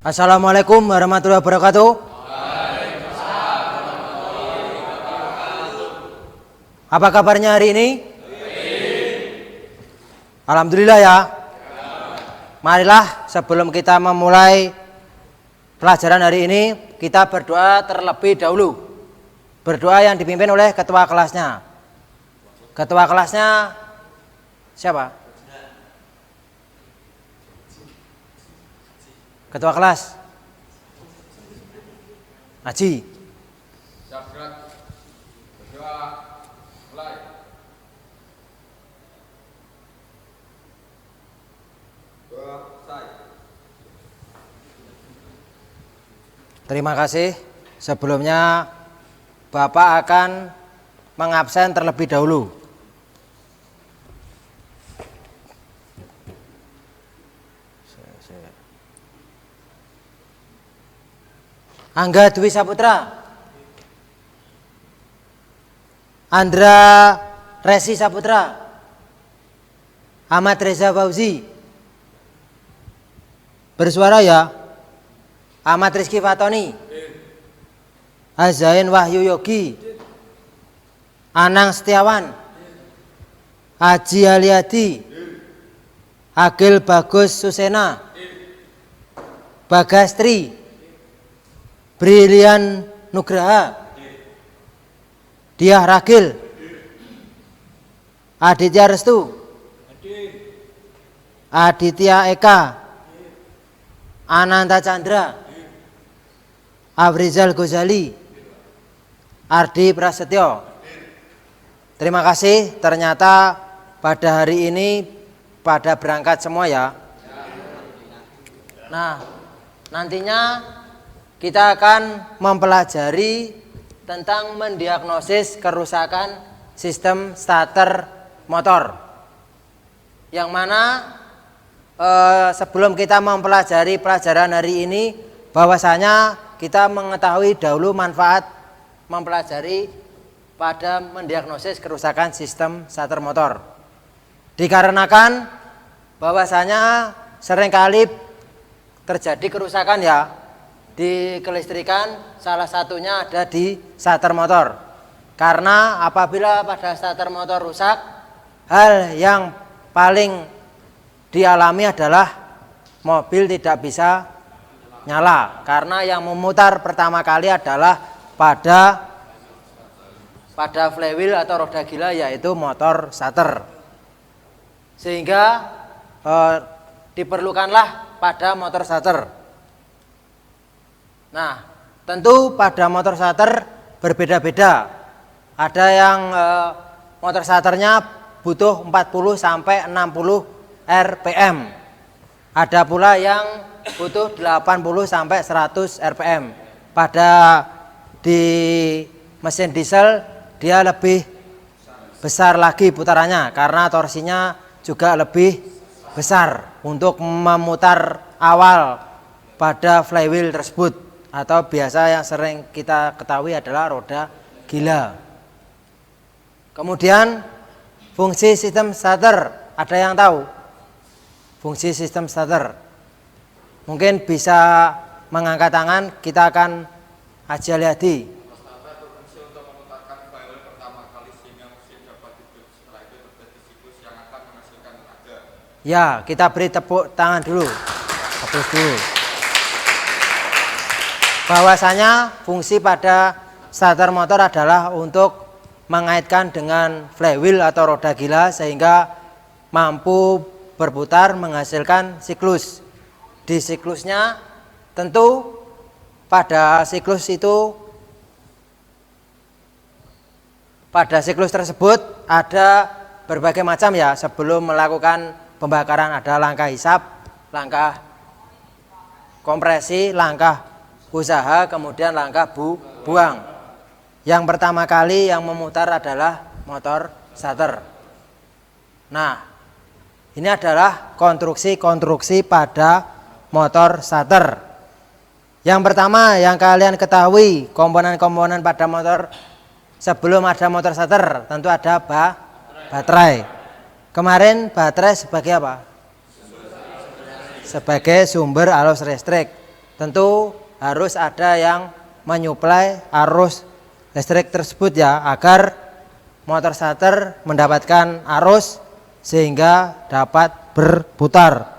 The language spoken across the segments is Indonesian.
Assalamualaikum warahmatullahi wabarakatuh. Apa kabarnya hari ini? Alhamdulillah ya. Marilah sebelum kita memulai pelajaran hari ini, kita berdoa terlebih dahulu. Berdoa yang dipimpin oleh ketua kelasnya. Ketua kelasnya siapa? Ketua kelas Haji. Terima kasih. Sebelumnya Bapak akan mengabsen terlebih dahulu. Angga Dwi Saputra, Andra Resi Saputra, Ahmad Reza Fauzi. Bersuara ya. Ahmad Rizky Fatoni, Azain Wahyu Yogi, Anang Setiawan, Haji Aliadi, Agil Bagus Susena, Bagastri, Brilian Nugraha, Diah Ragil, Aditya Restu, Aditya Eka, Ananta Chandra, Afrizal Ghazali, Ardi Prasetyo. Terima kasih, ternyata pada hari ini pada berangkat semua ya. Nah, nantinya kita akan mempelajari tentang mendiagnosis kerusakan sistem starter motor. Yang mana sebelum kita mempelajari pelajaran hari ini, bahwasanya kita mengetahui dahulu manfaat mempelajari pada mendiagnosis kerusakan sistem starter motor. Dikarenakan bahwasanya seringkali terjadi kerusakan ya di kelistrikan, salah satunya ada di starter motor. Karena apabila pada starter motor rusak, hal yang paling dialami adalah mobil tidak bisa nyala. Karena yang memutar pertama kali adalah pada flywheel atau roda gila, yaitu motor starter. Sehingga diperlukanlah pada motor starter. Nah, tentu pada motor starter berbeda-beda. Ada yang motor starternya butuh 40 sampai 60 rpm. Ada pula yang butuh 80 sampai 100 rpm. Pada di mesin diesel dia lebih besar lagi putarannya karena torsinya juga lebih besar untuk memutar awal pada flywheel tersebut. Atau biasa yang sering kita ketahui adalah roda gila. Kemudian fungsi sistem starter, ada yang tahu fungsi sistem starter? Mungkin bisa mengangkat tangan, kita akan Haji Aliadi. Starter berfungsi untuk memutarkan flywheel pertama kali sehingga mesin dapat hidup. Setelah itu terjadi siklus yang akan menghasilkan tenaga. Ya, kita beri tepuk tangan dulu. Tepuk dulu. Bahwasanya fungsi pada starter motor adalah untuk mengaitkan dengan flywheel atau roda gila sehingga mampu berputar menghasilkan siklus. Di siklusnya tentu pada siklus tersebut ada berbagai macam ya. Sebelum melakukan pembakaran ada langkah hisap, langkah kompresi, langkah usaha, kemudian langkah buang. Yang pertama kali yang memutar adalah motor starter. Nah, ini adalah konstruksi pada motor starter. Yang pertama yang kalian ketahui, komponen-komponen pada motor sebelum ada motor starter tentu ada baterai. Kemarin baterai sebagai apa? Sebagai sumber arus listrik. tentu harus ada yang menyuplai arus listrik tersebut ya, agar motor starter mendapatkan arus sehingga dapat berputar.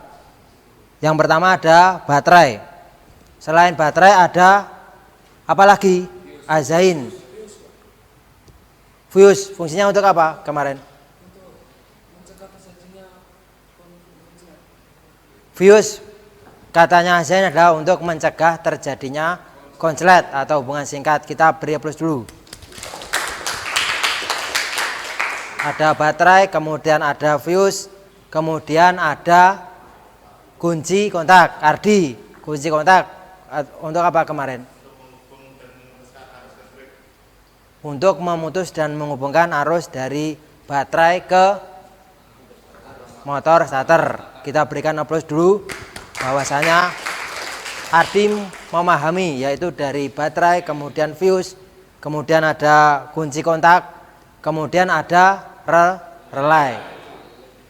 Yang pertama ada baterai. Selain baterai ada apa lagi? Azain. Fuse fungsinya untuk apa kemarin? Fuse katanya Azain adalah untuk mencegah terjadinya konslet atau hubungan singkat. Kita beri plus dulu. Ada baterai, kemudian ada fuse, kemudian ada kunci kontak. Ardi, kunci kontak untuk apa kemarin? Untuk memutus dan menghubungkan arus dari baterai ke motor starter. Kita berikan plus dulu bahwasanya Ardi memahami, yaitu dari baterai, kemudian fuse, kemudian ada kunci kontak, kemudian ada relay.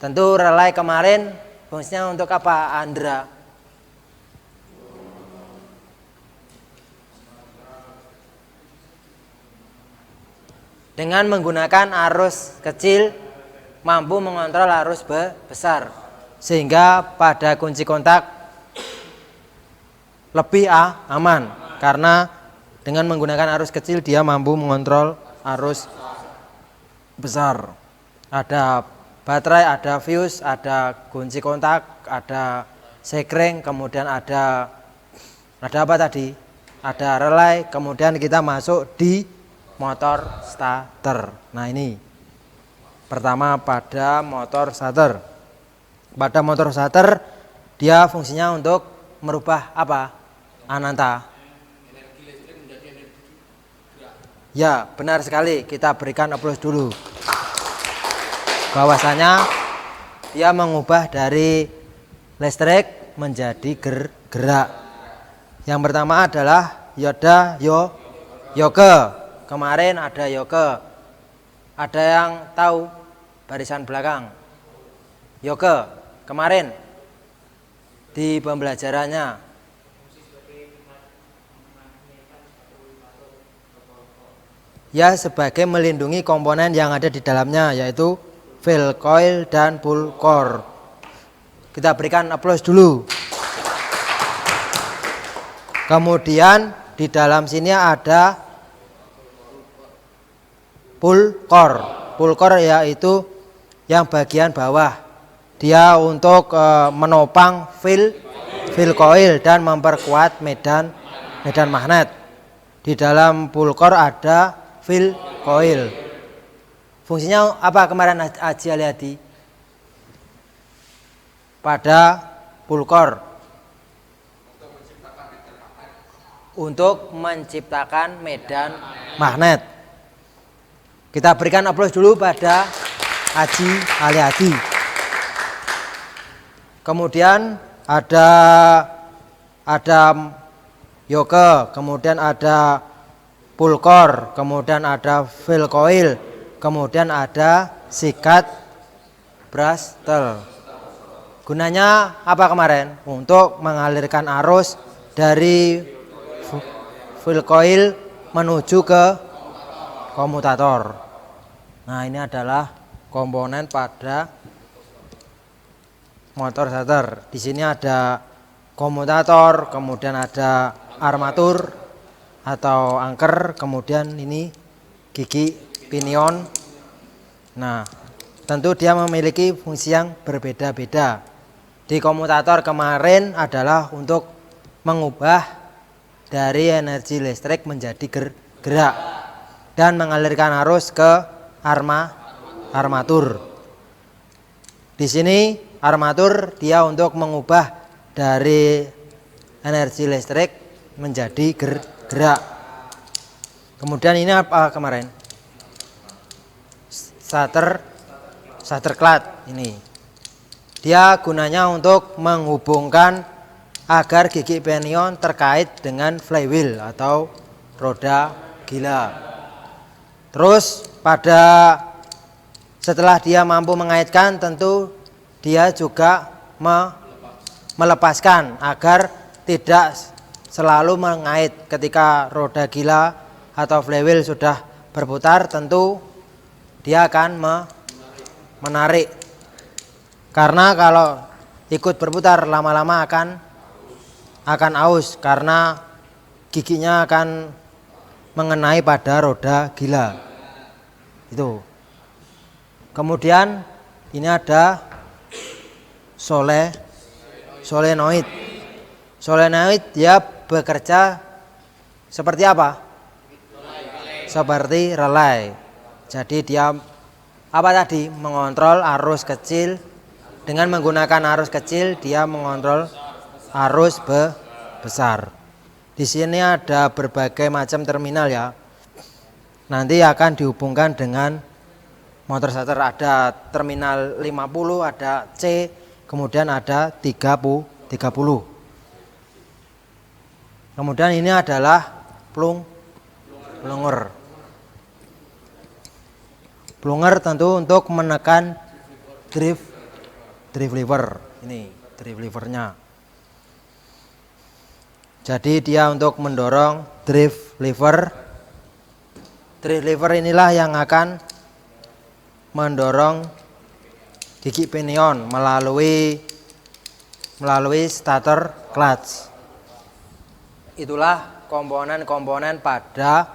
Tentu relay kemarin fungsinya untuk apa, Andra? Dengan menggunakan arus kecil mampu mengontrol arus besar, sehingga pada kunci kontak lebih aman, karena dengan menggunakan arus kecil dia mampu mengontrol arus besar. Ada baterai, ada fuse, ada kunci kontak, ada sekring, kemudian ada apa tadi? Ada relay, kemudian kita masuk di motor starter. Nah, ini pertama pada motor starter. Pada motor starter dia fungsinya untuk merubah apa? Ananta. Ya, benar sekali. Kita berikan aplaus dulu. Bahwasanya dia mengubah dari listrik menjadi gerak. Yang pertama adalah yoke. Kemarin ada yoke. Ada yang tahu barisan belakang? Yoke kemarin di pembelajarannya. Ya, sebagai melindungi komponen yang ada di dalamnya, yaitu fill coil dan pull core. Kita berikan aplaus dulu. Kemudian di dalam sini ada pull core. Pull core yaitu yang bagian bawah. Dia untuk menopang fill coil dan memperkuat medan magnet. Di dalam pull core ada fill coil. Fungsinya apa kemarin Aji Aliadi? Pada pull core untuk menciptakan medan magnet. Kita berikan aplaus dulu pada Aji Aliadi. Kemudian ada yoke, kemudian ada pull core, kemudian ada fill coil, kemudian ada sikat brustle. Gunanya apa kemarin? Untuk mengalirkan arus dari fill coil menuju ke komutator. Nah, ini adalah komponen pada motor starter. Di sini ada komutator, kemudian ada armatur atau angker, kemudian ini gigi pinion. Nah, tentu dia memiliki fungsi yang berbeda-beda. Di komutator kemarin adalah untuk mengubah dari energi listrik menjadi gerak dan mengalirkan arus ke armatur. Di sini armatur dia untuk mengubah dari energi listrik menjadi gerak. Kemudian ini apa kemarin? Starter clutch ini. Dia gunanya untuk menghubungkan agar gigi pinion terkait dengan flywheel atau roda gila. Terus setelah dia mampu mengaitkan, tentu dia juga melepaskan agar tidak selalu mengait. Ketika roda gila atau flywheel sudah berputar, tentu dia akan menarik. Karena kalau ikut berputar lama-lama akan aus karena giginya akan mengenai pada roda gila. Itu. Kemudian ini ada solenoid. Solenoid dia bekerja seperti apa? Seperti relay. Jadi dia apa tadi? Mengontrol arus kecil. Dengan menggunakan arus kecil dia mengontrol arus besar. Di sini ada berbagai macam terminal ya. Nanti akan dihubungkan dengan motor starter. Ada terminal 50, ada C, kemudian ada 30. Kemudian ini adalah plunger. Plunger tentu untuk menekan drive lever. Ini drive levernya. Jadi dia untuk mendorong drive lever. Drive lever inilah yang akan mendorong gigi pinion melalui starter clutch. Itulah komponen-komponen pada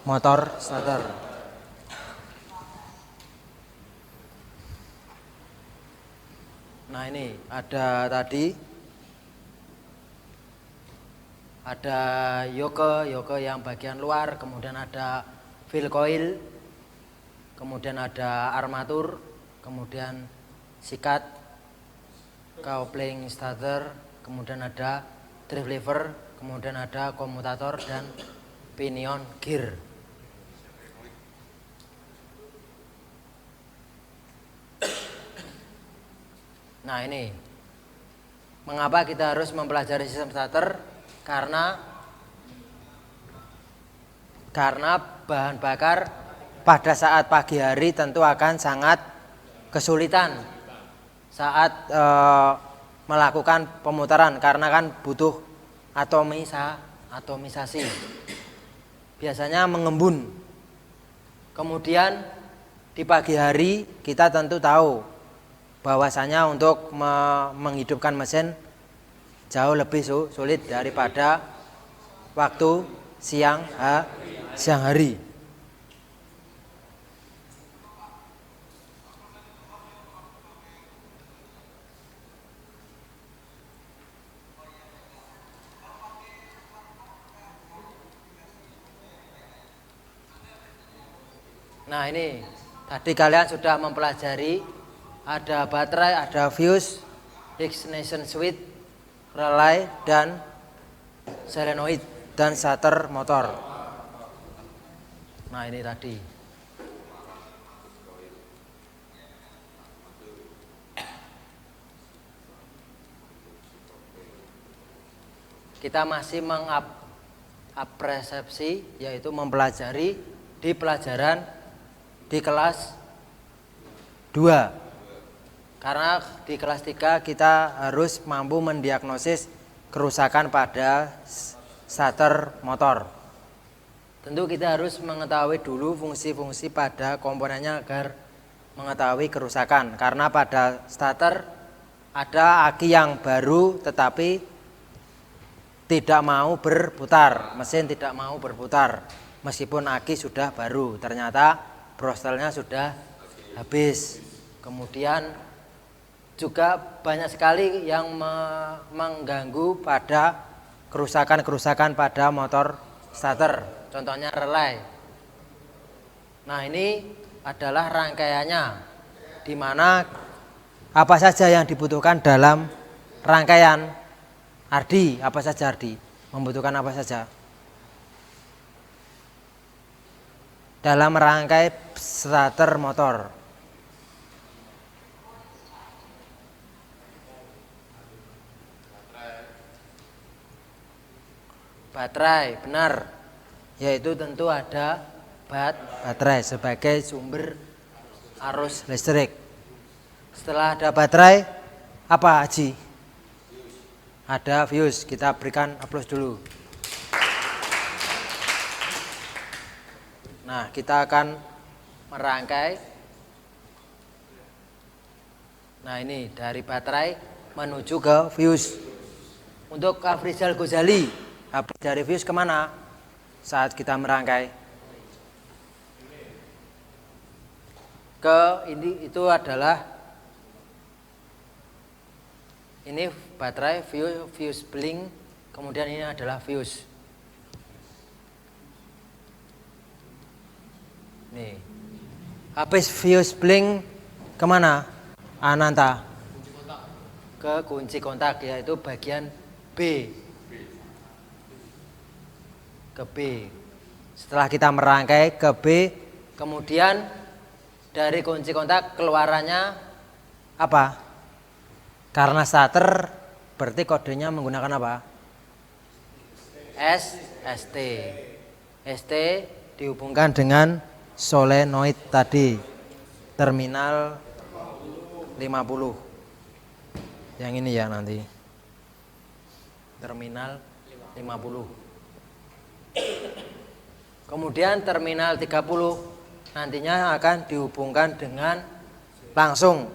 motor starter. Nah ini ada tadi ada yoke yang bagian luar, kemudian ada fill coil, kemudian ada armatur, kemudian sikat, coupling starter, kemudian ada drive lever, kemudian ada komutator dan pinion gear. Nah ini mengapa kita harus mempelajari sistem starter? Karena bahan bakar pada saat pagi hari tentu akan sangat kesulitan saat melakukan pemutaran, karena kan butuh atomisasi. Biasanya mengembun. Kemudian di pagi hari kita tentu tahu bahwasanya untuk menghidupkan mesin jauh lebih sulit daripada waktu siang hari. Nah ini tadi kalian sudah mempelajari ada baterai, ada fuse, ignition switch, relay, dan solenoid dan starter motor. Nah ini tadi. Kita masih mengapresiasi, yaitu mempelajari di pelajaran di kelas 2. Karena di kelas 3 kita harus mampu mendiagnosis kerusakan pada starter motor. Tentu kita harus mengetahui dulu fungsi-fungsi pada komponennya agar mengetahui kerusakan. Karena pada starter ada aki yang baru tetapi tidak mau berputar, mesin tidak mau berputar. Meskipun aki sudah baru, ternyata brostelnya sudah habis. Kemudian juga banyak sekali yang mengganggu pada kerusakan-kerusakan pada motor starter. Contohnya relay. Nah ini adalah rangkaiannya, di mana apa saja yang dibutuhkan dalam rangkaian. Ardi, apa saja Ardi? Membutuhkan apa saja? Dalam merangkai starter motor. Baterai, benar. Yaitu tentu ada baterai sebagai sumber arus listrik. Setelah ada baterai, apa Haji? Ada fuse, kita berikan aplaus dulu. Nah, kita akan merangkai. Nah, ini dari baterai menuju ke fuse. Untuk Afrizal Ghazali, dari fuse kemana saat kita merangkai? Ke ini, itu adalah ini baterai, fuse blink, kemudian ini adalah fuse. Nih, habis fuse blink kemana? Ananta? Ke kunci kontak, yaitu bagian B. Ke B. Setelah kita merangkai ke B, kemudian dari kunci kontak keluarannya apa? Karena starter berarti kodenya menggunakan apa? ST. ST dihubungkan dengan solenoid tadi, terminal 50. Yang ini ya nanti. Terminal 50. Kemudian terminal 30 nantinya akan dihubungkan dengan langsung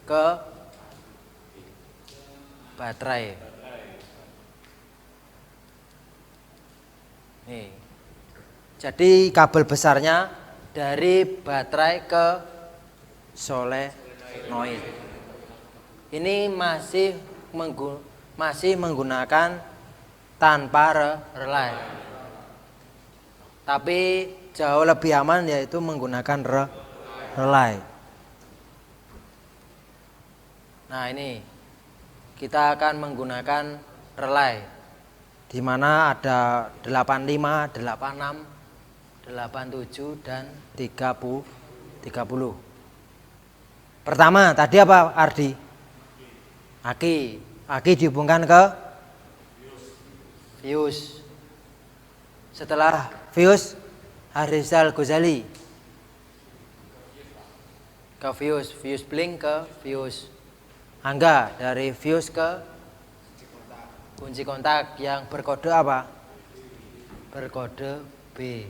ke baterai. Nih. Jadi kabel besarnya dari baterai ke solenoid. Ini masih menggunakan tanpa relay. Tapi jauh lebih aman yaitu menggunakan relay. Nah, ini kita akan menggunakan relay, di mana ada 85, 86, 87 dan 30. Pertama tadi apa Ardi? Aki dihubungkan ke fuse. Setelah fuse, Afrizal Ghazali ke fuse blink ke fuse. Angga dari fuse ke kunci kontak yang berkode apa? Berkode B.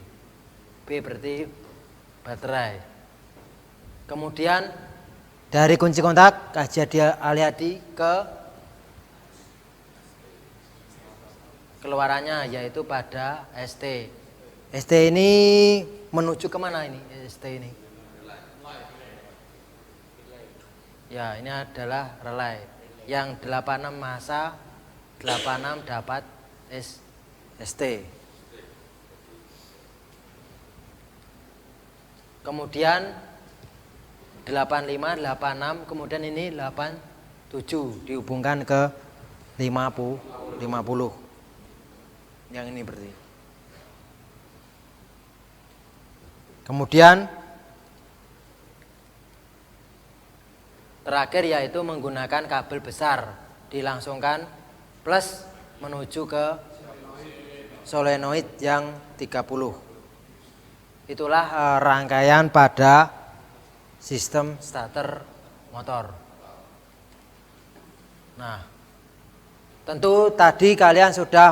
B berarti baterai. Kemudian dari kunci kontak Kajadi Aliadi ke keluarannya yaitu pada ST. ST ini menuju kemana ini ST ini? Ya, ini adalah relay. Yang 86 masa, 86 dapat ST. Kemudian 85, 86, kemudian ini 87 dihubungkan ke 50. Yang ini berarti. Kemudian terakhir yaitu menggunakan kabel besar, dilangsungkan plus menuju ke solenoid yang 30. Itulah rangkaian pada sistem starter motor. Nah, tentu tadi kalian sudah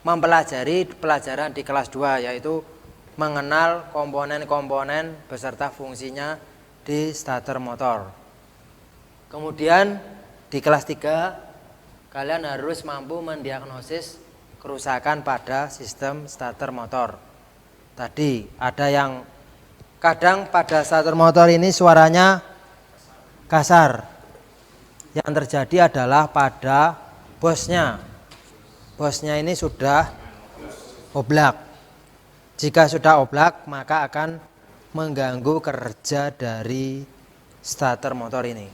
mempelajari pelajaran di kelas 2 yaitu mengenal komponen-komponen beserta fungsinya di starter motor. Kemudian di kelas 3 kalian harus mampu mendiagnosis kerusakan pada sistem starter motor. Tadi ada yang kadang pada starter motor ini suaranya kasar. Yang terjadi adalah pada bosnya. Bosnya ini sudah oblak. Jika sudah oblak maka akan mengganggu kerja dari starter motor ini.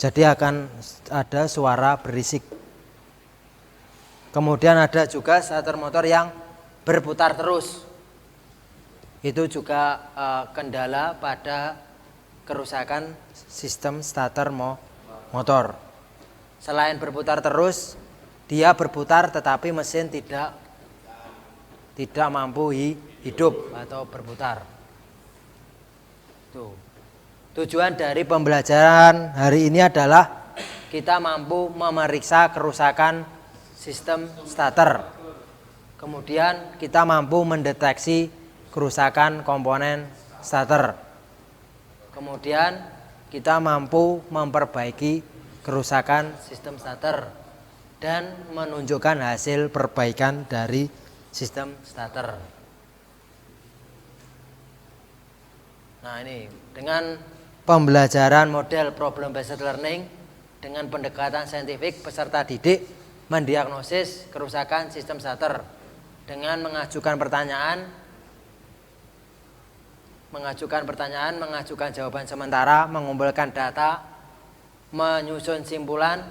Jadi akan ada suara berisik. Kemudian ada juga starter motor yang berputar terus. Itu juga kendala pada kerusakan sistem starter motor. Selain berputar terus, dia berputar tetapi mesin tidak mampu hidup atau berputar. Tuh. Tujuan dari pembelajaran hari ini adalah kita mampu memeriksa kerusakan sistem starter. Kemudian kita mampu mendeteksi kerusakan komponen starter. Kemudian kita mampu memperbaiki kerusakan sistem starter dan menunjukkan hasil perbaikan dari sistem starter. Nah, ini dengan pembelajaran model problem based learning dengan pendekatan saintifik, peserta didik mendiagnosis kerusakan sistem starter dengan mengajukan pertanyaan, mengajukan jawaban sementara, mengumpulkan data, menyusun simpulan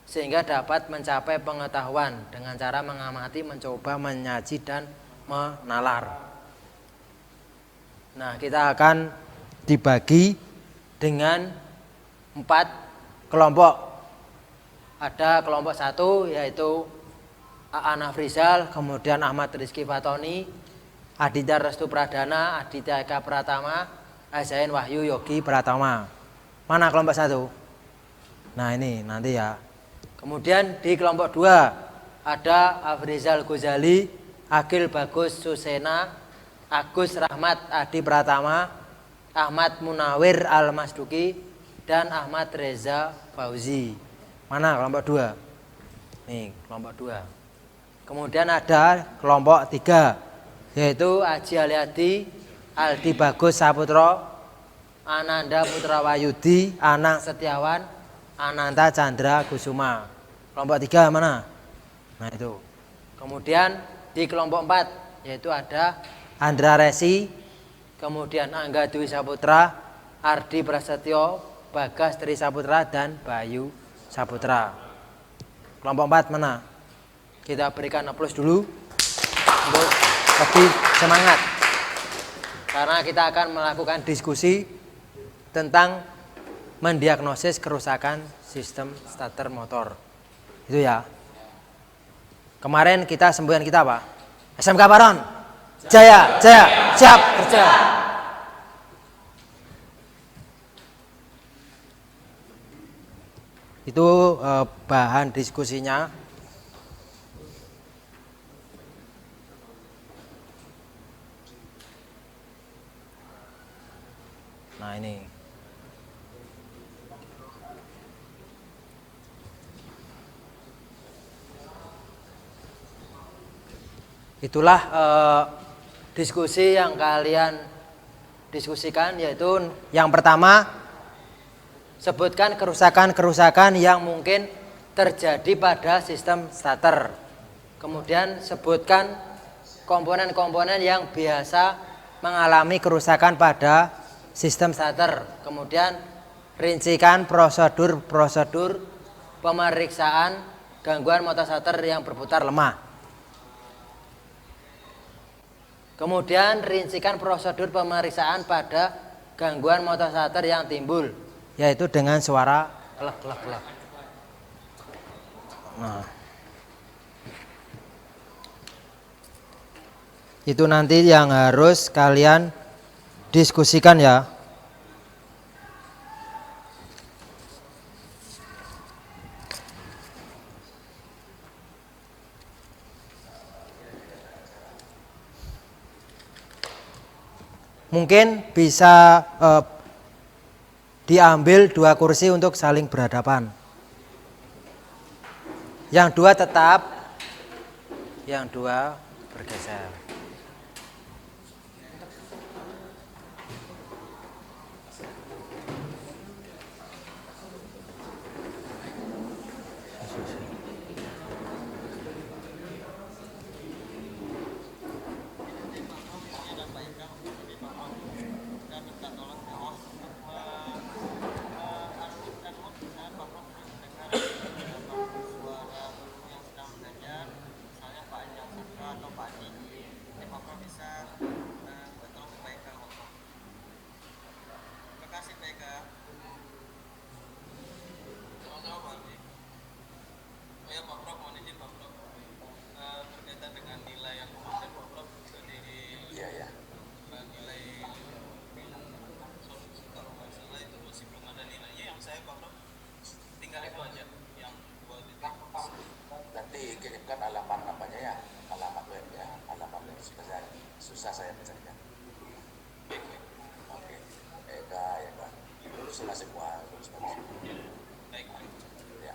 sehingga dapat mencapai pengetahuan dengan cara mengamati, mencoba, menyaji dan menalar. Nah, kita akan dibagi dengan 4 kelompok. Ada kelompok 1 yaitu Aan Afrizal, kemudian Ahmad Rizky Fatoni, Aditya Restu Pradana, Aditya Eka Pratama, Azain Wahyu Yogi Pratama. Mana kelompok 1? Nah, ini nanti ya. Kemudian di kelompok 2 ada Afrizal Ghazali, Agil Bagus Susena, Agus Rahmat Adi Pratama, Ahmad Munawir Al-Masduki, dan Ahmad Reza Fauzi. Mana kelompok 2? Nih, kelompok 2. Kemudian ada kelompok 3 yaitu Aji Aliadi, Aldi Bagus Saputro, Ananda Putra Wayudi, Anang Setiawan, Ananta Chandra Kusuma. Kelompok 3 mana? Nah, itu. Kemudian di kelompok 4 yaitu ada Andra Resi, kemudian Angga Dwi Saputra, Ardi Prasetyo, Bagas Tri Saputra, dan Bayu Saputra. Kelompok 4 mana? Kita berikan aplaus dulu untuk lebih semangat, karena kita akan melakukan diskusi tentang mendiagnosis kerusakan sistem starter motor. Itu ya. Kemarin kita semboyan kita apa? SMK Baron. Jaya, jaya, siap kerja. Itu bahan diskusinya. Nah, ini. Itulah diskusi yang kalian diskusikan, yaitu yang pertama, sebutkan kerusakan-kerusakan yang mungkin terjadi pada sistem starter. Kemudian sebutkan komponen-komponen yang biasa mengalami kerusakan pada sistem starter. Kemudian rincikan prosedur-prosedur pemeriksaan gangguan motor starter yang berputar lemah. Kemudian rincikan prosedur pemeriksaan pada gangguan motor starter yang timbul, yaitu dengan suara klek-klek-klek. Nah, itu nanti yang harus kalian diskusikan ya. Mungkin bisa diambil 2 kursi untuk saling berhadapan. Yang 2 tetap, yang 2 bergeser. susah saya mencarikan. Baik. Oke. Eka, ya Pak. Lulus semua, lulus bagus. Baik. Ya.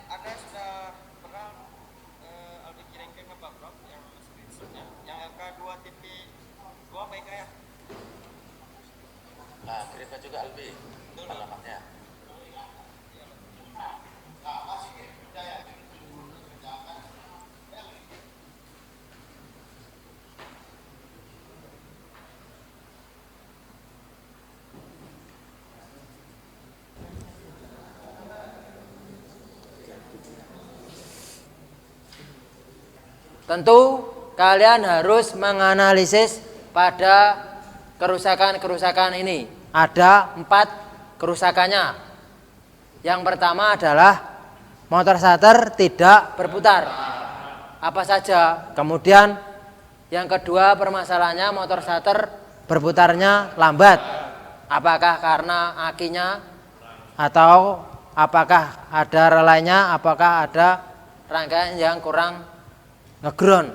Anda sudah pernah Aldi kirimkan ke Bapak yang screenshotnya, yang LK 2.2 baik ya? Nah, kirimkan juga Albi alamatnya. Tentu kalian harus menganalisis pada kerusakan-kerusakan ini. Ada 4 kerusakannya. Yang pertama adalah motor starter tidak berputar. Apa saja? Kemudian yang kedua permasalahannya motor starter berputarnya lambat. Apakah karena akinya atau apakah ada relainya, apakah ada rangkaian yang kurang ngeground.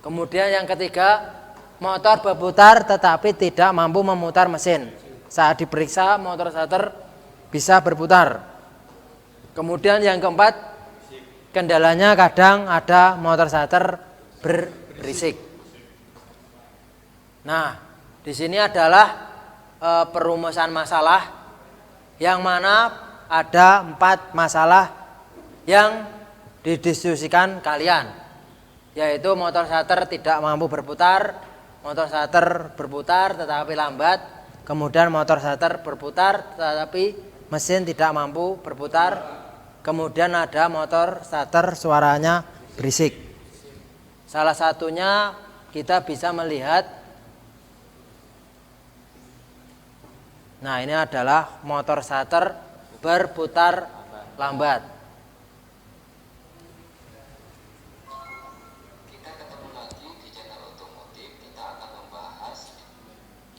Kemudian yang ketiga, motor berputar tetapi tidak mampu memutar mesin. Saat diperiksa motor starter bisa berputar. Kemudian yang keempat, kendalanya kadang ada motor starter berisik. Nah, di sini adalah perumusan masalah yang mana ada 4 masalah yang didiskusikan kalian. Yaitu motor starter tidak mampu berputar, motor starter berputar tetapi lambat, kemudian motor starter berputar tetapi mesin tidak mampu berputar, kemudian ada motor starter suaranya berisik. Salah satunya kita bisa melihat, nah ini adalah motor starter berputar lambat.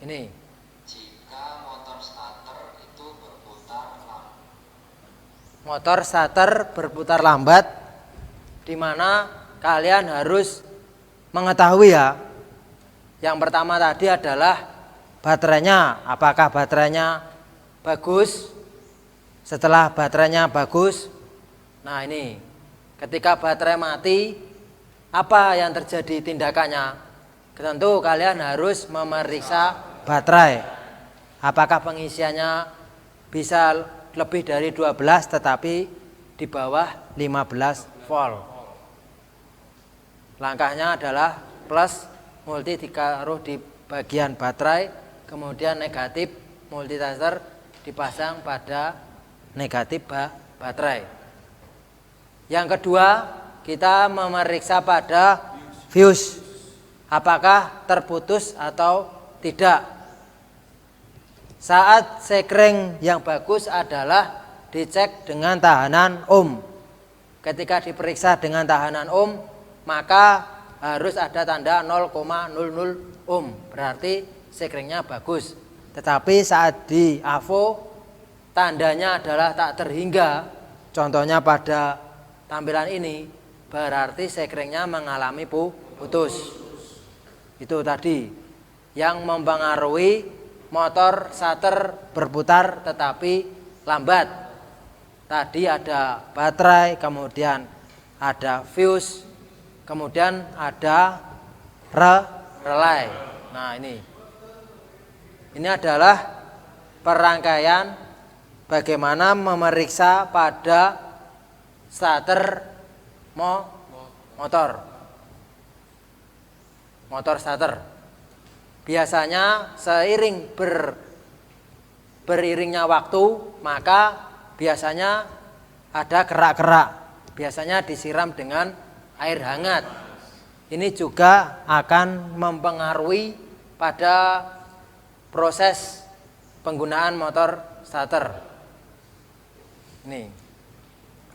Ini Jika motor starter itu berputar lambat. Motor starter berputar lambat, di mana kalian harus mengetahui ya. Yang pertama tadi adalah baterainya. Apakah baterainya bagus? Setelah baterainya bagus, nah ini ketika baterai mati, apa yang terjadi tindakannya? Tentu kalian harus memeriksa baterai. Apakah pengisiannya bisa lebih dari 12 tetapi di bawah 15 volt. Langkahnya adalah plus multi ditaruh di bagian baterai, kemudian negatif multitester dipasang pada negatif baterai. Yang kedua, kita memeriksa pada fuse. Apakah terputus atau tidak. Saat sekring yang bagus adalah dicek dengan tahanan ohm. Ketika diperiksa dengan tahanan ohm, maka harus ada tanda 0,00 ohm. Berarti sekringnya bagus. Tetapi saat di AVO tandanya adalah tak terhingga. Contohnya pada tampilan ini, berarti sekringnya mengalami putus. Itu tadi yang mempengaruhi motor starter berputar tetapi lambat. Tadi ada baterai, kemudian ada fuse, kemudian ada relay. Nah ini adalah perangkaian bagaimana memeriksa pada starter motor starter. Biasanya seiring beriringnya waktu, maka biasanya ada kerak-kerak. Biasanya disiram dengan air hangat. Ini juga akan mempengaruhi pada proses penggunaan motor starter. Nih,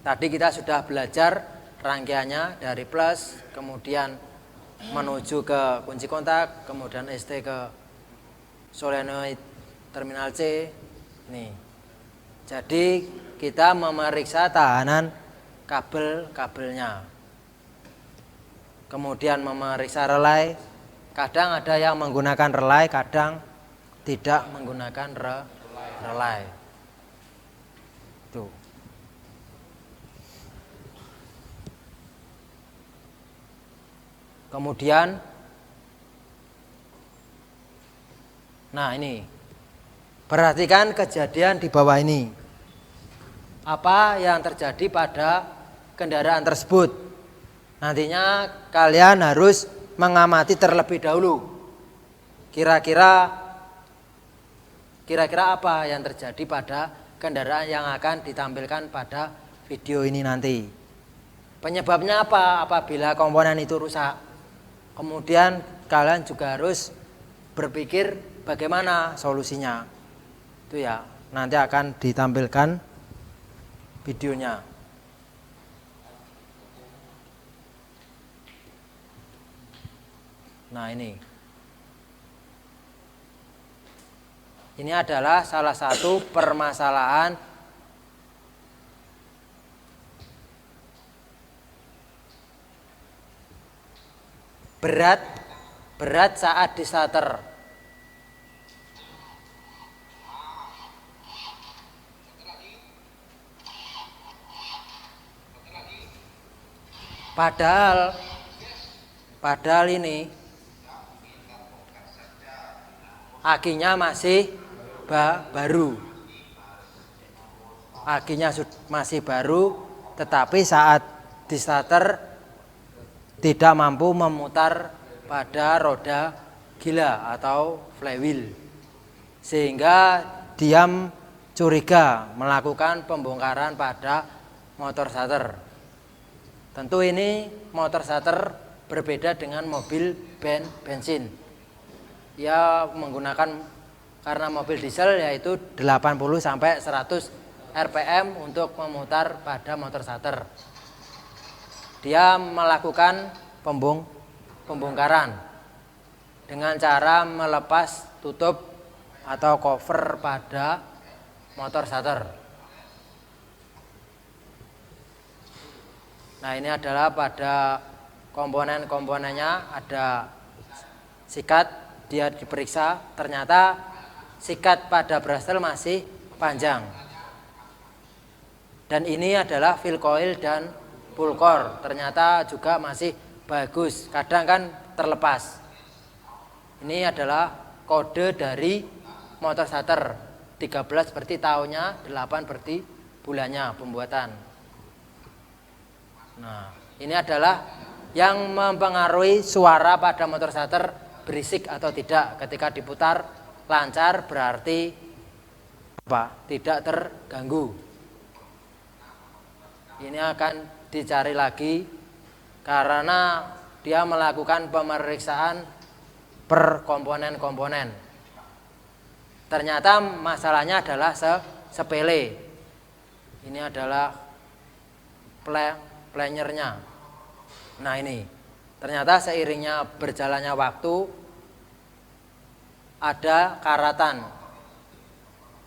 tadi kita sudah belajar rangkaiannya dari plus, kemudian menuju ke kunci kontak, kemudian ST ke solenoid terminal C. Nih, jadi kita memeriksa tahanan kabel-kabelnya. Kemudian memeriksa relay. Kadang ada yang menggunakan relay, kadang tidak menggunakan relay. Tuh. Kemudian, nah ini, perhatikan kejadian di bawah ini. Apa yang terjadi pada kendaraan tersebut? Nantinya kalian harus mengamati terlebih dahulu. Kira-kira apa yang terjadi pada kendaraan yang akan ditampilkan pada video ini nanti. Penyebabnya apa apabila komponen itu rusak? Kemudian kalian juga harus berpikir bagaimana solusinya. Itu ya, nanti akan ditampilkan videonya. Nah ini adalah salah satu permasalahan berat saat distarter. Padahal ini akinya masih baru. Akinya masih baru, tetapi saat distarter tidak mampu memutar pada roda gila atau flywheel, sehingga dia curiga melakukan pembongkaran pada motor starter. Tentu ini motor starter berbeda dengan mobil bensin. Ia menggunakan, karena mobil diesel yaitu 80 sampai 100 rpm untuk memutar pada motor starter. Dia melakukan pembongkaran dengan cara melepas tutup atau cover pada motor starter. Nah ini adalah pada komponen-komponennya, ada sikat, dia diperiksa, ternyata sikat pada brushless masih panjang. Dan ini adalah fill coil dan full core, ternyata juga masih bagus, kadang kan terlepas. Ini adalah kode dari motor starter, 13 berarti tahunnya, 8 berarti bulannya pembuatan. Nah ini adalah yang mempengaruhi suara pada motor starter berisik atau tidak. Ketika diputar lancar berarti apa? Tidak terganggu. Ini akan dicari lagi karena dia melakukan pemeriksaan per komponen-komponen. Ternyata masalahnya adalah sepele. Ini adalah planyernya. Nah ini, ternyata seiringnya berjalannya waktu ada karatan.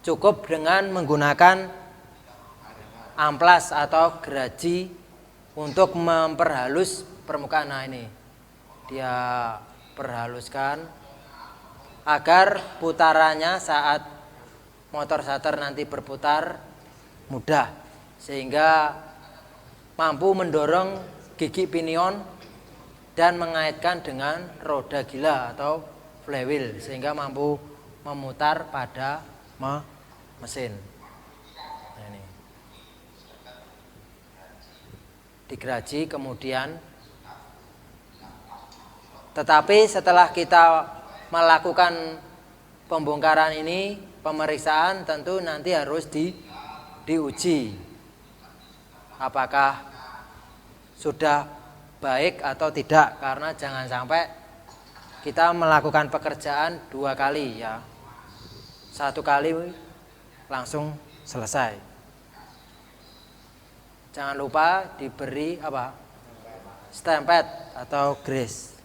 Cukup dengan menggunakan amplas atau geraji untuk memperhalus permukaan. Nah ini dia perhaluskan agar putarannya saat motor starter nanti berputar mudah, sehingga mampu mendorong gigi pinion dan mengaitkan dengan roda gila atau flywheel, sehingga mampu memutar pada mesin. Nah, ini digeraji kemudian. Tetapi setelah kita melakukan pembongkaran ini, pemeriksaan, tentu nanti harus diuji apakah sudah baik atau tidak, karena jangan sampai kita melakukan pekerjaan 2 kali ya, 1 kali langsung selesai. Jangan lupa diberi stempet atau grease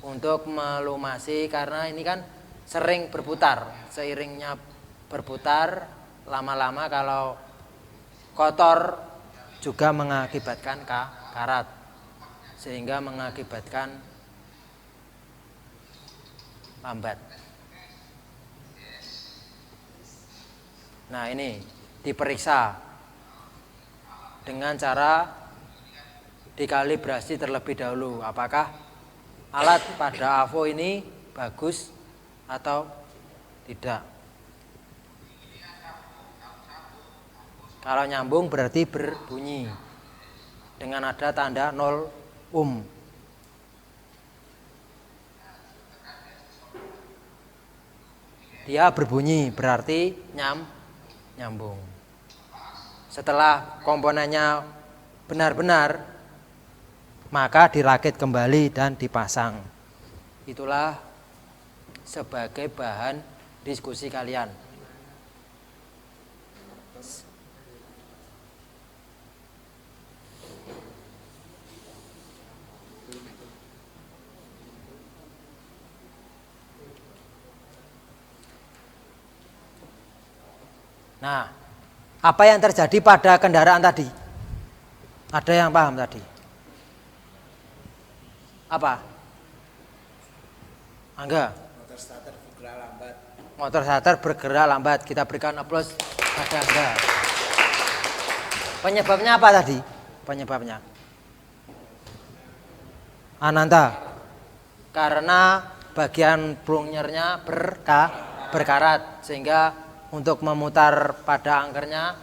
untuk melumasi, karena ini kan sering berputar. Seiringnya berputar, lama-lama kalau kotor juga mengakibatkan karat, sehingga mengakibatkan lambat. Nah, ini diperiksa dengan cara dikalibrasi terlebih dahulu, apakah alat pada AVO ini bagus atau tidak. Kalau nyambung berarti berbunyi dengan ada tanda 0 ohm. Dia berbunyi berarti nyambung. Setelah komponennya benar-benar, maka dirakit kembali dan dipasang. Itulah sebagai bahan diskusi kalian. Nah, apa yang terjadi pada kendaraan tadi? Ada yang paham tadi? Apa? Angga? Motor starter bergerak lambat. Motor starter bergerak lambat. Kita berikan aplaus pada Angga. Penyebabnya apa tadi? Penyebabnya? Ananta? Karena bagian plungnya berkarat, sehingga untuk memutar pada angkernya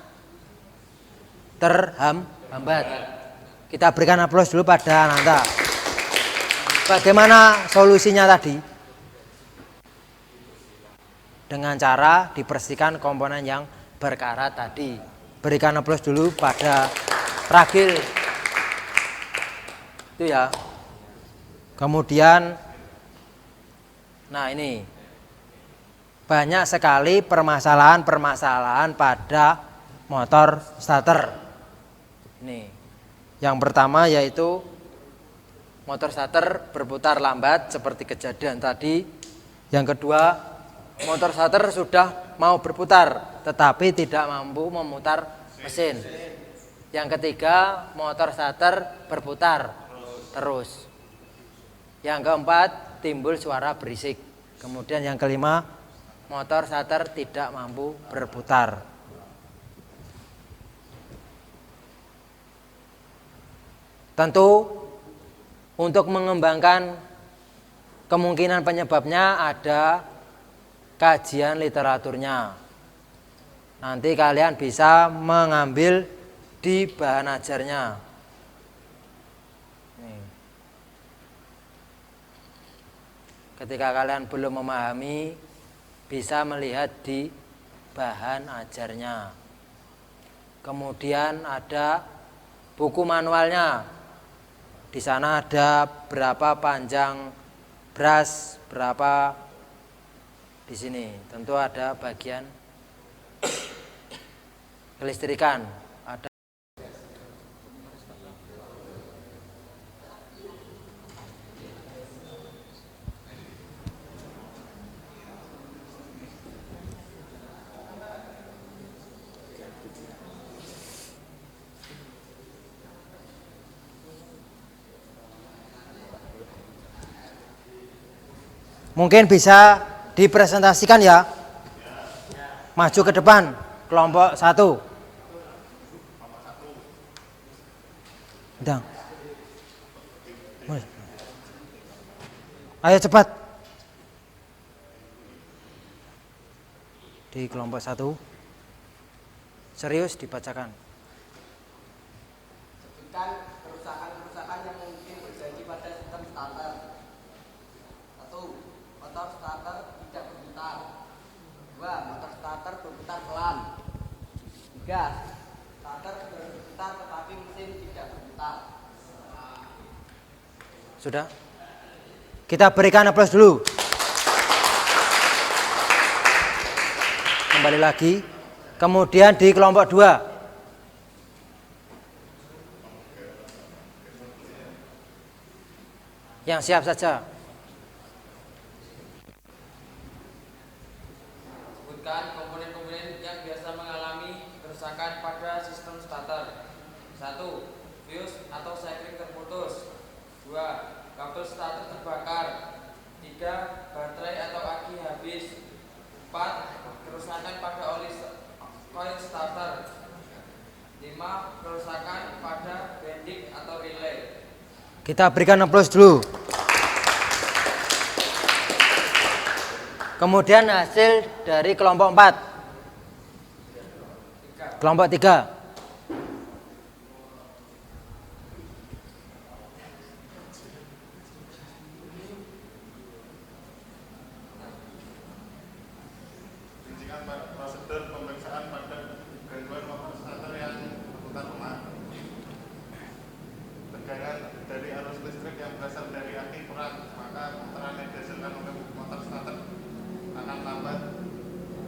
terhambat. Kita berikan aplaus dulu pada Ananta. Bagaimana solusinya tadi? Dengan cara dibersihkan komponen yang berkarat tadi. Berikan aplaus dulu pada Ragil. Itu ya. Kemudian, nah ini banyak sekali permasalahan pada motor starter. Ini yang pertama yaitu motor starter berputar lambat seperti kejadian tadi. Yang kedua, motor starter sudah mau berputar tetapi tidak mampu memutar mesin. Yang ketiga, motor starter berputar terus. Yang keempat, timbul suara berisik. Kemudian yang kelima, motor starter tidak mampu berputar. Tentu untuk mengembangkan kemungkinan penyebabnya ada kajian literaturnya. Nanti kalian bisa mengambil di bahan ajarnya. Ketika kalian belum memahami, bisa melihat di bahan ajarnya. Kemudian ada buku manualnya. Di sana ada berapa panjang bras, berapa di sini. Tentu ada bagian kelistrikan. Ada. Mungkin bisa dipresentasikan ya. Maju ke depan, kelompok 1. Dang. Ayo cepat. Di kelompok 1. Serius dibacakan. Sebutkan kerusakan-kerusakan yang mungkin terjadi pada sistem starter. 1. Motor starter tidak berputar. 2. Motor starter berputar pelan. 3. Starter berputar tetapi mesin tidak berputar. Sudah? Kita berikan aplaus dulu. Kembali lagi. Kemudian di kelompok 2. Yang siap saja. Sebutkan komponen-komponen yang biasa mengalami kerusakan pada sistem starter. 1. Fuse atau cycling terputus. 2. Kabel starter terbakar. 3. Baterai atau aki habis. 4. Kerusakan pada oli coil starter. 5. Kerusakan pada bending atau relay. Kita berikan aplaus dulu. Kemudian hasil dari kelompok 4. Kelompok 3. Rincikan prosedur pemeriksaan pada gangguan motor starter yang berputar lemah. Tegangan dari arus listrik yang berasal dari aki kurang, maka putaran yang dihasilkan oleh motor starter akan lambat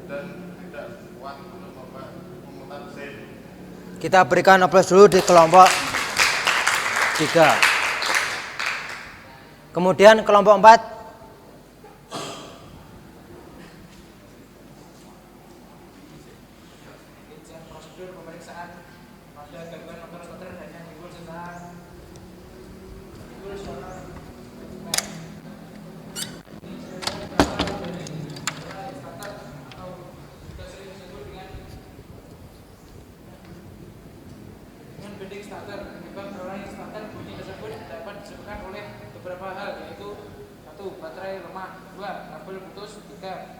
dan tidak kuat untuk memutar mesin. Kita berikan aplaus dulu di kelompok 3. Kemudian kelompok 4. Rincian prosedur pemeriksaan pada gangguan motor starter hanya timbul suara bending starter. Penyebab berulang starter bunyi tersebut dapat disebabkan oleh beberapa hal, yaitu 1. Baterai lemah. 2. Kabel putus. 3.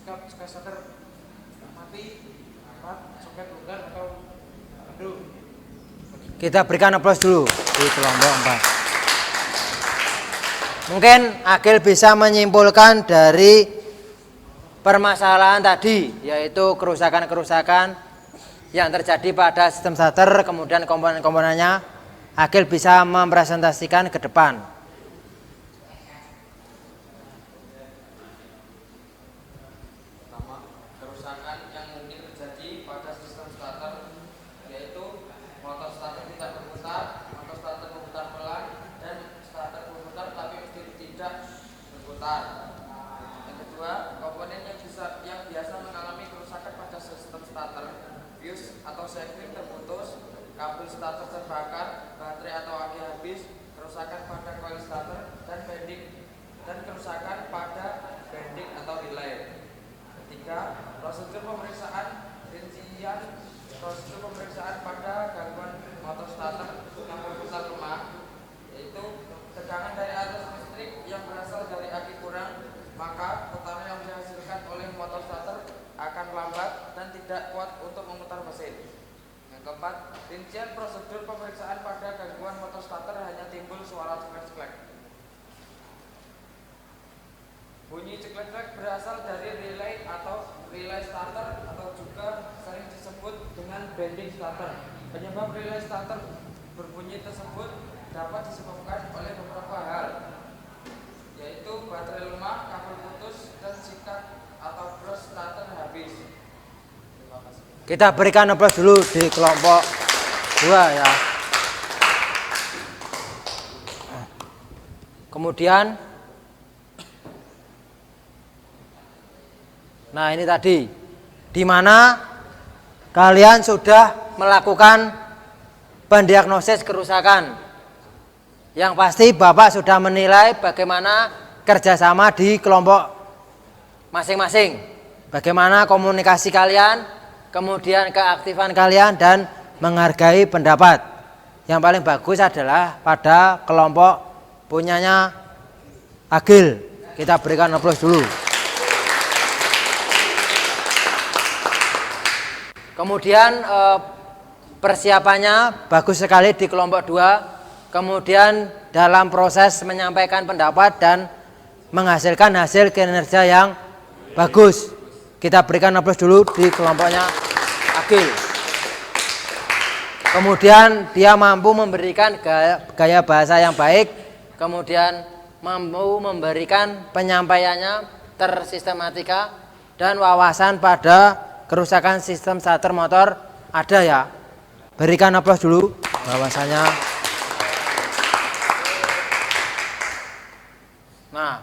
Skap starter mati. 4. Soket longgar atau redup. Kita berikan aplaus dulu di kelompok 4. Mungkin Agil bisa menyimpulkan dari permasalahan tadi, yaitu kerusakan-kerusakan yang terjadi pada sistem starter, kemudian komponen-komponennya. Agil bisa mempresentasikan ke depan. Pertama, kerusakan yang mungkin terjadi pada sistem starter yaitu motor starter tidak berputar, motor starter berputar pelan, dan starter berputar tapi tidak berputar. Yang kedua, komponen yang biasa mengalami kerusakan pada sistem starter: fuse atau cycling terputus, kabel starter terbakar, baterai atau aki habis, kerusakan pada coil starter, dan kerusakan pada bending atau relay. Ketiga, prosedur pemeriksaan. Rincian prosedur pemeriksaan pada gangguan motor starter yang berputar lemah, yaitu tegangan dari arus listrik yang berasal dari aki kurang, maka putaran yang dihasilkan oleh motor starter akan lambat dan tidak kuat untuk memutar mesin. Yang keempat, rincian prosedur pemeriksaan pada gangguan motor starter hanya timbul suara ceklek-ceklek. Bunyi ceklek-ceklek berasal dari relay atau relay starter, atau juga sering disebut dengan bending starter. Penyebab relay starter berbunyi tersebut dapat disebabkan oleh beberapa hal, yaitu baterai lemah, kabel putus, dan sikat atau bros starter habis. Terima kasih. Kita berikan aplaus dulu di kelompok 2 ya. Kemudian, nah ini tadi, di mana kalian sudah melakukan pendiagnosis kerusakan. Yang pasti Bapak sudah menilai bagaimana kerjasama di kelompok masing-masing. Bagaimana komunikasi kalian, kemudian keaktifan kalian, dan menghargai pendapat. Yang paling bagus adalah pada kelompok punyanya Agil. Kita berikan aplaus dulu. Kemudian persiapannya bagus sekali di kelompok 2. Kemudian dalam proses menyampaikan pendapat dan menghasilkan hasil kinerja yang bagus. Kita berikan aplaus dulu di kelompoknya Agil. Kemudian dia mampu memberikan gaya bahasa yang baik, kemudian mampu memberikan penyampaiannya tersistematika, dan wawasan pada kerusakan sistem starter motor ada ya. Berikan aplaus dulu wawasannya. Nah,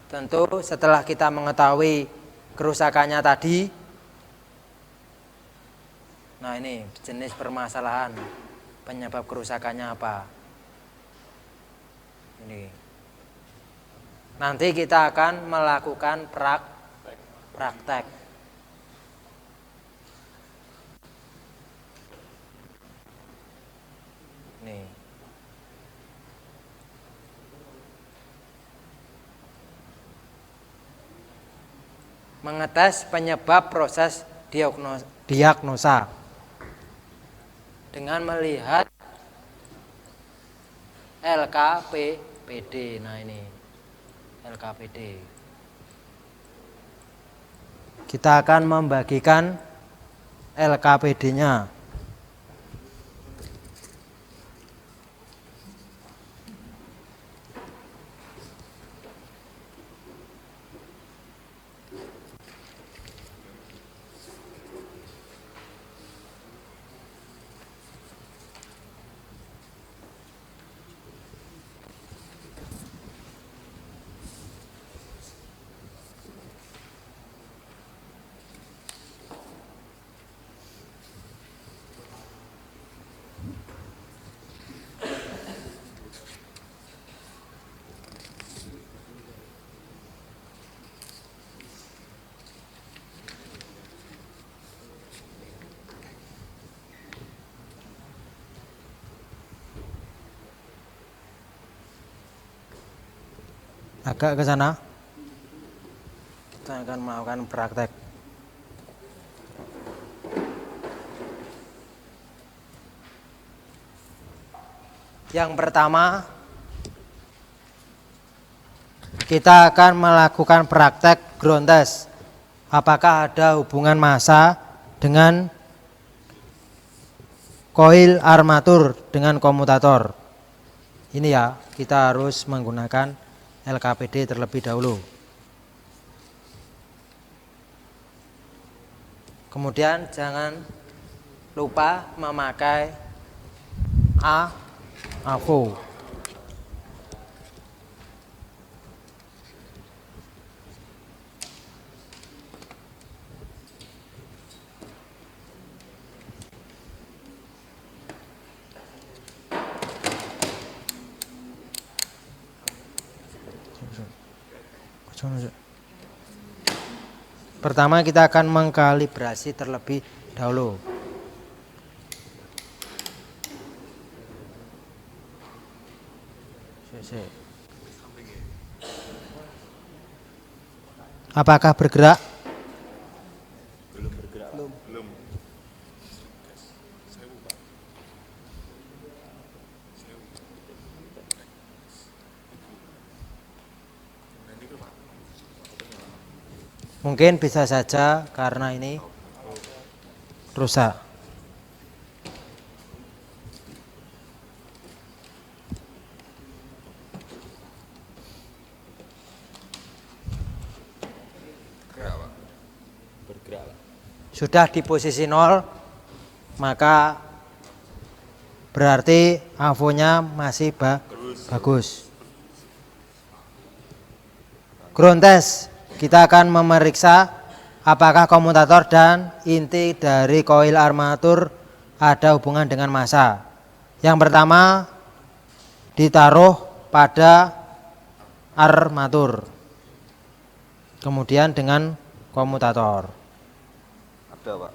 tentu setelah kita mengetahui kerusakannya tadi, Nah, ini jenis permasalahan, penyebab kerusakannya apa. Ini. Nanti kita akan melakukan praktek. Nih. Mengetes penyebab proses diagnosa dengan melihat LKPD. Nah, ini LKPD. Kita akan membagikan LKPD-nya. Agak ke sana. Kita akan melakukan praktek. Yang pertama, kita akan melakukan praktek ground test. Apakah ada hubungan massa dengan koil armatur dengan komutator. Ini ya, kita harus menggunakan LKPD terlebih dahulu. Kemudian jangan lupa memakai AVO. Pertama kita akan mengkalibrasi terlebih dahulu. Apakah bergerak? Belum. Mungkin bisa saja karena ini rusak. Sudah di posisi 0, maka berarti AVO-nya masih bagus. Ground test, kita akan memeriksa apakah komutator dan inti dari koil armatur ada hubungan dengan massa. Yang pertama, ditaruh pada armatur, kemudian dengan komutator. Ada, Pak.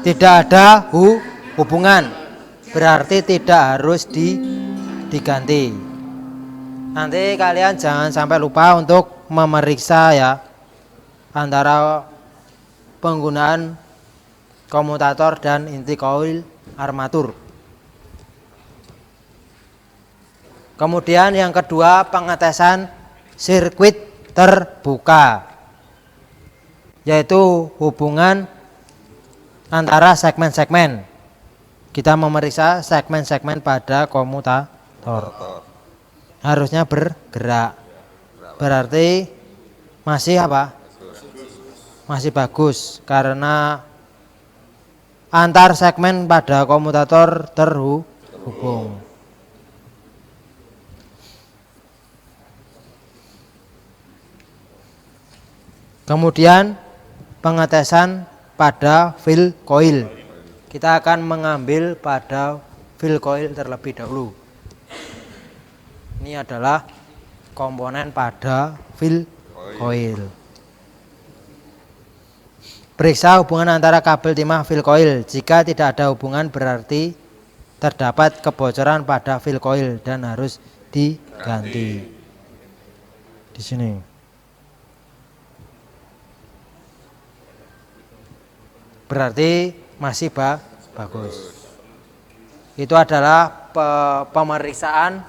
Tidak ada hubungan, berarti tidak harus diganti. Nanti kalian jangan sampai lupa untuk memeriksa ya antara penggunaan komutator dan inti koil armatur. Kemudian yang kedua, pengetesan sirkuit terbuka, yaitu hubungan antara segmen-segmen. Kita memeriksa segmen-segmen pada komutator. Harusnya bergerak. Berarti masih apa? Masih bagus karena antar segmen pada komutator terhubung. Kemudian pengetesan pada fill coil. Kita akan mengambil pada fill coil terlebih dahulu. Ini adalah komponen pada fill coil. Periksa hubungan antara kabel timah fill coil. Jika tidak ada hubungan berarti terdapat kebocoran pada fill coil dan harus diganti. Di sini. Berarti masih bagus. Itu adalah pemeriksaan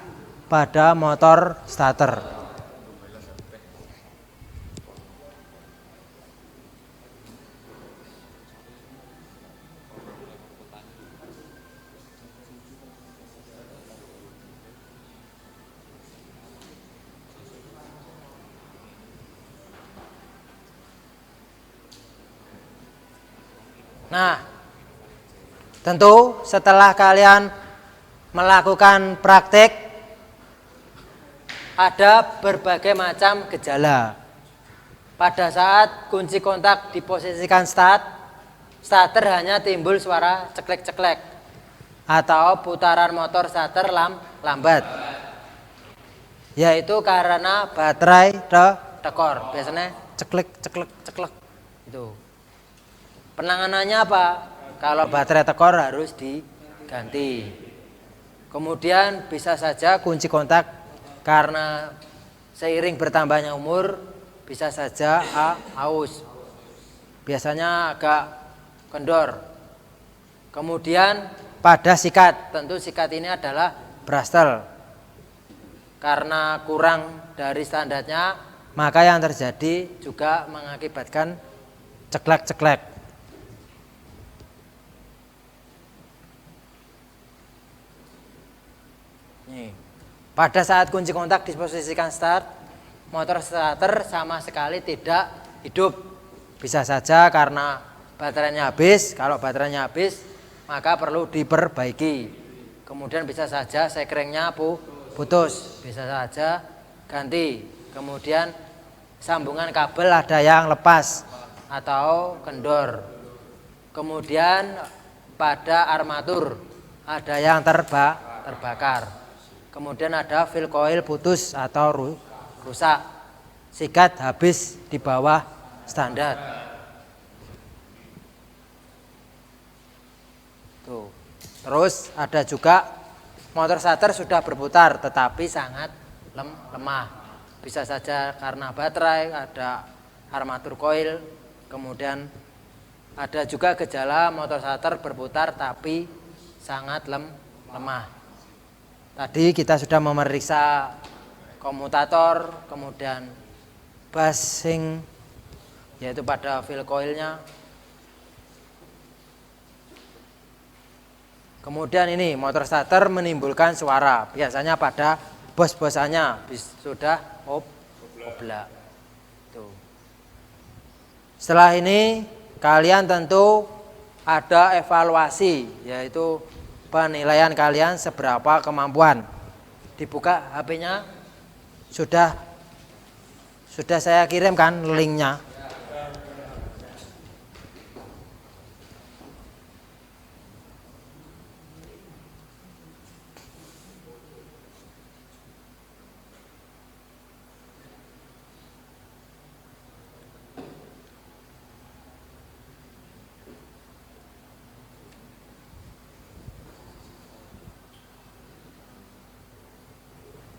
pada motor starter. Nah, tentu setelah kalian melakukan praktek, ada berbagai macam gejala. Pada saat kunci kontak diposisikan starter hanya timbul suara ceklek-ceklek atau putaran motor starter lambat. Yaitu karena baterai tekor. Biasanya ceklek. Itu. Penanganannya apa? Kalau baterai tekor harus diganti. Kemudian bisa saja kunci kontak karena seiring bertambahnya umur bisa saja aus. Biasanya agak kendor. Kemudian pada sikat, tentu sikat ini adalah brastel. Karena kurang dari standarnya, maka yang terjadi juga mengakibatkan ceklek-ceklek. Pada saat kunci kontak diposisikan start, motor starter sama sekali tidak hidup. Bisa saja karena baterainya habis. Kalau baterainya habis, maka perlu diperbaiki. Kemudian bisa saja sekringnya putus, bisa saja ganti. Kemudian sambungan kabel ada yang lepas atau kendor. Kemudian pada armatur ada yang terbakar. Kemudian ada fill coil putus atau rusak. Sikat habis di bawah standar. Tuh. Terus ada juga motor starter sudah berputar tetapi sangat lemah. Bisa saja karena baterai, ada armatur coil. Kemudian ada juga gejala motor starter berputar tapi sangat lemah. Tadi kita sudah memeriksa komutator, kemudian bushing, yaitu pada fill coilnya. Kemudian ini motor starter menimbulkan suara, biasanya pada bos-bosannya sudah oblak. Setelah ini kalian tentu ada evaluasi, yaitu penilaian kalian seberapa kemampuan. Dibuka HP-nya, sudah saya kirimkan linknya.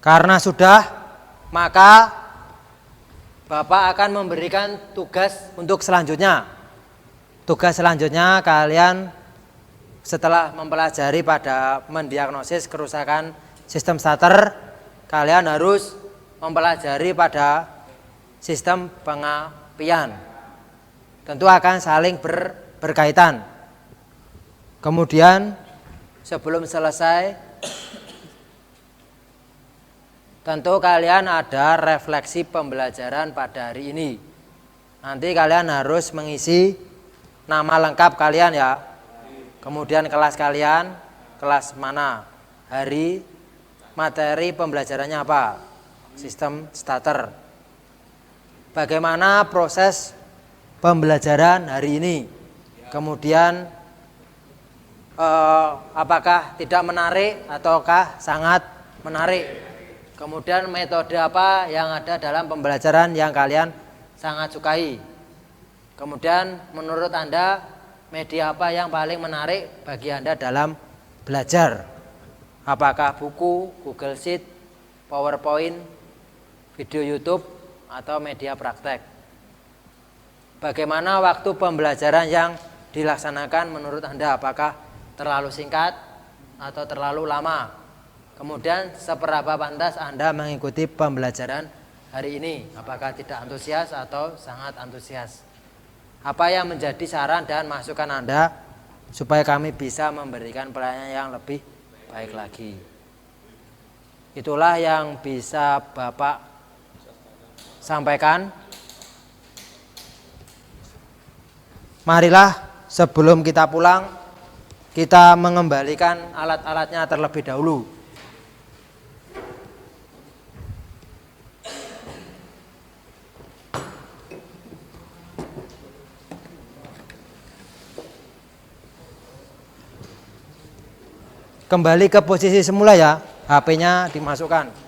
Karena sudah, maka Bapak akan memberikan tugas untuk selanjutnya. Tugas selanjutnya kalian setelah mempelajari pada mendiagnosis kerusakan sistem starter, kalian harus mempelajari pada sistem pengapian. Tentu akan saling berkaitan. Kemudian sebelum selesai, tentu kalian ada refleksi pembelajaran pada hari ini. Nanti kalian harus mengisi nama lengkap kalian ya. Kemudian kelas kalian, kelas mana? Hari, materi pembelajarannya apa? Sistem starter. Bagaimana proses pembelajaran hari ini? Kemudian apakah tidak menarik ataukah sangat menarik? Kemudian metode apa yang ada dalam pembelajaran yang kalian sangat sukai? Kemudian menurut Anda media apa yang paling menarik bagi Anda dalam belajar? Apakah buku, Google Sheet, PowerPoint, video YouTube, atau media praktek? Bagaimana waktu pembelajaran yang dilaksanakan menurut Anda? Apakah terlalu singkat atau terlalu lama? Kemudian seberapa pantas Anda mengikuti pembelajaran hari ini? Apakah tidak antusias atau sangat antusias? Apa yang menjadi saran dan masukan Anda supaya kami bisa memberikan pelayanan yang lebih baik lagi? Itulah yang bisa Bapak sampaikan. Marilah sebelum kita pulang, kita mengembalikan alat-alatnya terlebih dahulu. Kembali ke posisi semula ya, HP-nya dimasukkan.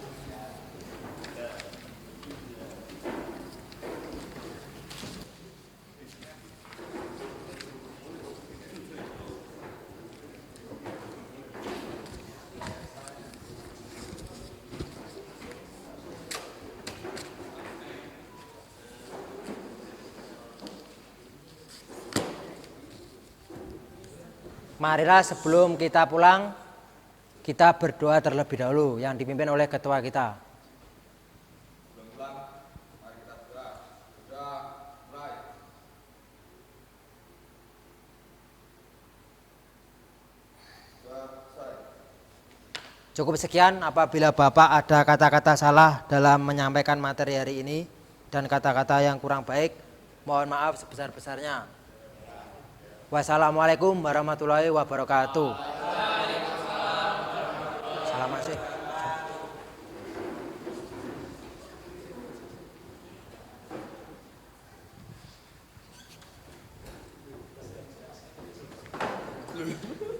Marilah sebelum kita pulang, kita berdoa terlebih dahulu yang dipimpin oleh ketua kita. Cukup sekian. Apabila Bapak ada kata-kata salah dalam menyampaikan materi hari ini dan kata-kata yang kurang baik, mohon maaf sebesar-besarnya. Wassalamualaikum warahmatullahi wabarakatuh. Salam masih. Belum.